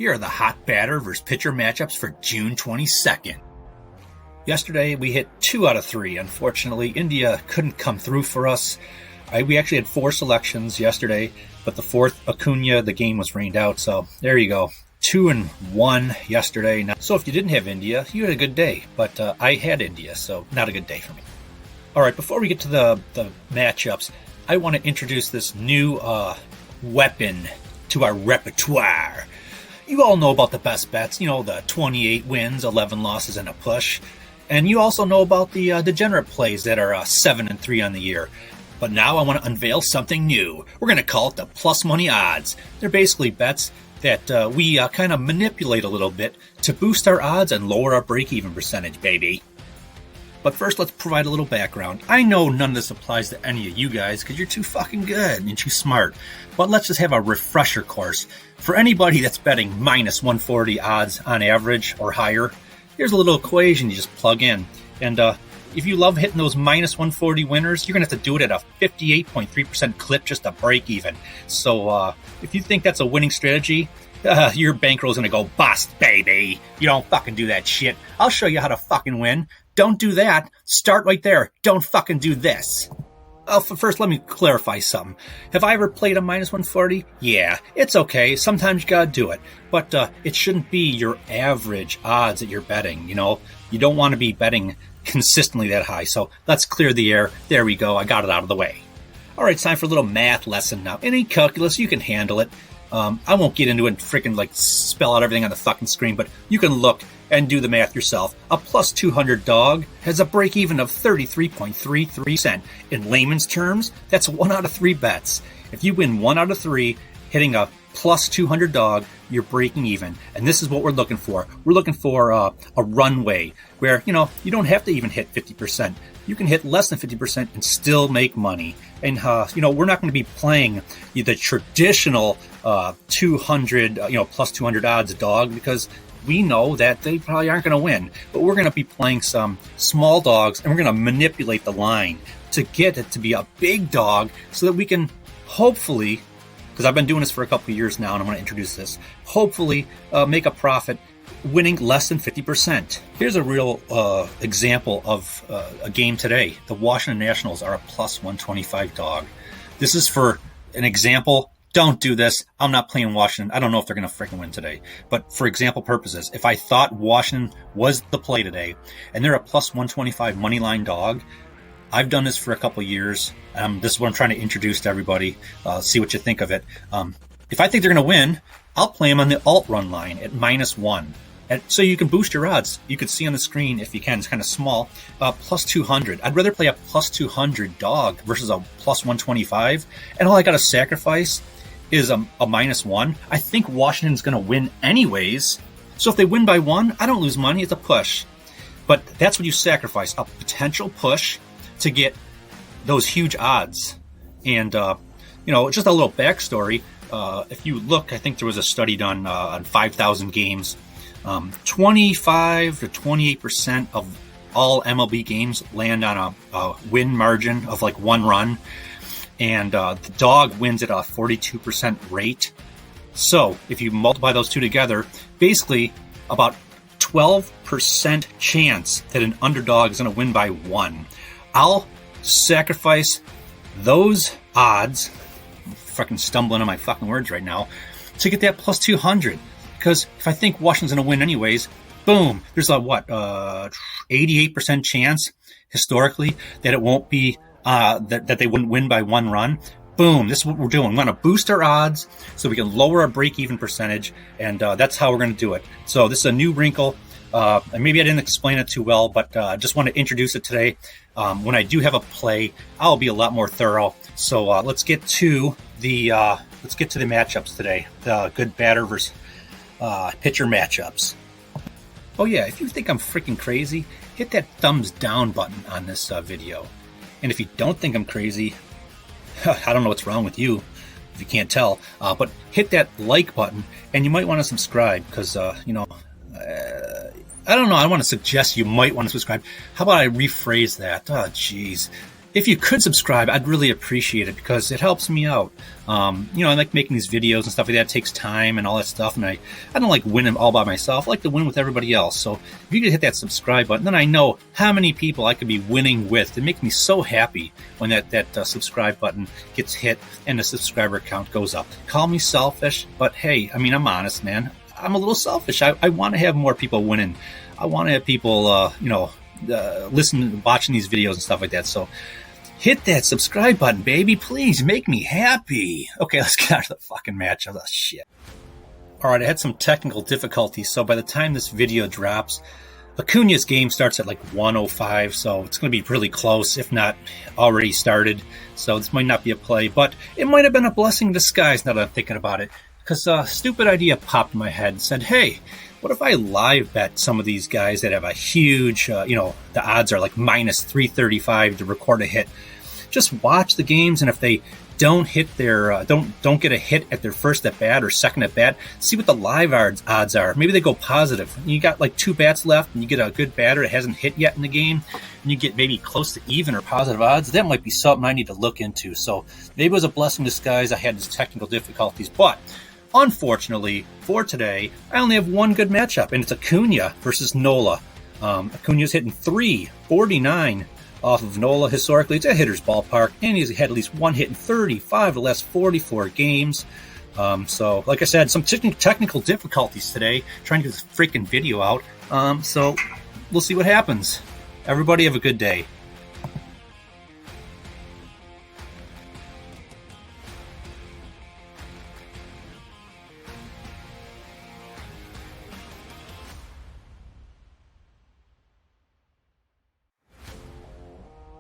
Here are the hot batter versus pitcher matchups for June 22nd. Yesterday, we hit 2 out of 3. Unfortunately, India couldn't come through for us. We actually had 4 selections yesterday, but the 4th, Acuna, the game was rained out. So there you go. 2-1 yesterday. So if you didn't have India, you had a good day. But I had India, so not a good day for me. All right, before we get to the matchups, I want to introduce this new weapon to our repertoire. You all know about the best bets, the 28 wins, 11 losses, and a push. And you also know about the degenerate plays that are 7-3 on the year. But now I want to unveil something new. We're going to call it the plus money odds. They're basically bets that we kind of manipulate a little bit to boost our odds and lower our break-even percentage, baby. But first, let's provide a little background. I know none of this applies to any of you guys because you're too fucking good and too smart. But let's just have a refresher course. For anybody that's betting minus 140 odds on average or higher, here's a little equation you just plug in. And if you love hitting those minus 140 winners, you're going to have to do it at a 58.3% clip just to break even. So if you think that's a winning strategy, your bankroll's going to go bust, baby. You don't fucking do that shit. I'll show you how to fucking win. Don't do that. Start right there. Don't fucking do this. First, let me clarify something. Have I ever played a minus 140? Yeah, it's okay. Sometimes you gotta do it. But it shouldn't be your average odds that you're betting, You don't want to be betting consistently that high. So let's clear the air. There we go. I got it out of the way. All right, it's time for a little math lesson now. It ain't calculus. You can handle it. I won't get into it and freaking spell out everything on the fucking screen, but you can look and do the math yourself. A plus 200 dog has a break even of 33.33%. In layman's terms, that's 1 out of 3 bets. If you win 1 out of 3, hitting a plus 200 dog, you're breaking even. And this is what we're looking for. We're looking for a runway where, you don't have to even hit 50%. You can hit less than 50% and still make money. And, we're not going to be playing the traditional 200, plus 200 odds dog because we know that they probably aren't going to win. But we're going to be playing some small dogs and we're going to manipulate the line to get it to be a big dog so that we can hopefully, because I've been doing this for a couple of years now and I'm going to introduce this, hopefully make a profit winning less than 50%. Here's a real example of a game today. The Washington Nationals are a plus 125 dog. This is for an example. Don't do this. I'm not playing Washington. I don't know if they're going to freaking win today. But for example purposes, if I thought Washington was the play today and they're a plus 125 money line dog, I've done this for a couple of years. This is what I'm trying to introduce to everybody. See what you think of it. If I think they're going to win, I'll play them on the alt run line at -1. And so you can boost your odds. You can see on the screen, if you can, it's kind of small, plus 200. I'd rather play a plus 200 dog versus a plus 125. And all I got to sacrifice is a -1. I think Washington's going to win anyways. So if they win by 1, I don't lose money. It's a push. But that's what you sacrifice, a potential push to get those huge odds. And, just a little backstory. If you look, I think there was a study done on 5,000 games. 25 to 28% of all MLB games land on a win margin of 1 run. And the dog wins at a 42% rate. So if you multiply those two together, basically about 12% chance that an underdog is going to win by 1. I'll sacrifice those odds, I'm fucking stumbling on my fucking words right now, to get that plus 200. Because if I think Washington's going to win anyways, boom, there's a 88% chance historically that it won't be that they wouldn't win by 1 run. Boom, this is what we're doing. We're going to boost our odds so we can lower our break-even percentage, and that's how we're going to do it. So this is a new wrinkle, and maybe I didn't explain it too well, but I just want to introduce it today. When I do have a play, I'll be a lot more thorough. So let's get to the matchups today. The good batter versus pitcher matchups. Oh yeah, if you think I'm freaking crazy, hit that thumbs down button on this video. And if you don't think I'm crazy, I don't know what's wrong with you, if you can't tell, but hit that like button, and you might want to subscribe, because, I don't know, I want to suggest you might want to subscribe. How about I rephrase that? Oh, jeez. If you could subscribe, I'd really appreciate it because it helps me out. I like making these videos and stuff like that. It takes time and all that stuff, and I don't like winning all by myself. I like to win with everybody else. So if you could hit that subscribe button, then I know how many people I could be winning with. It makes me so happy when that subscribe button gets hit and the subscriber count goes up. Call me selfish, but hey, I'm honest, man. I'm a little selfish. I want to have more people winning. I want to have people, watching these videos and stuff like that. So hit that subscribe button, baby. Please make me happy. Okay, let's get out of the fucking match. Oh, shit. All right, I had some technical difficulties, so by the time this video drops, Acuna's game starts at like 1:05, so it's going to be really close, if not already started. So this might not be a play, but it might have been a blessing in disguise now that I'm thinking about it, because a stupid idea popped in my head and said, hey, what if I live bet some of these guys that have a huge, the odds are like minus 335 to record a hit? Just watch the games, and if they don't hit their, don't get a hit at their first at bat or second at bat, see what the live odds are. Maybe they go positive. You got like 2 bats left, and you get a good batter that hasn't hit yet in the game, and you get maybe close to even or positive odds. That might be something I need to look into. So maybe it was a blessing in disguise. I had these technical difficulties, but unfortunately for today, I only have one good matchup, and it's Acuna versus Nola. Acuna's hitting .349 off of Nola. Historically, it's a hitter's ballpark, and he's had at least one hit in 35 of the last 44 games. So, like I said, some technical difficulties today, trying to get this freaking video out. So, we'll see what happens. Everybody have a good day.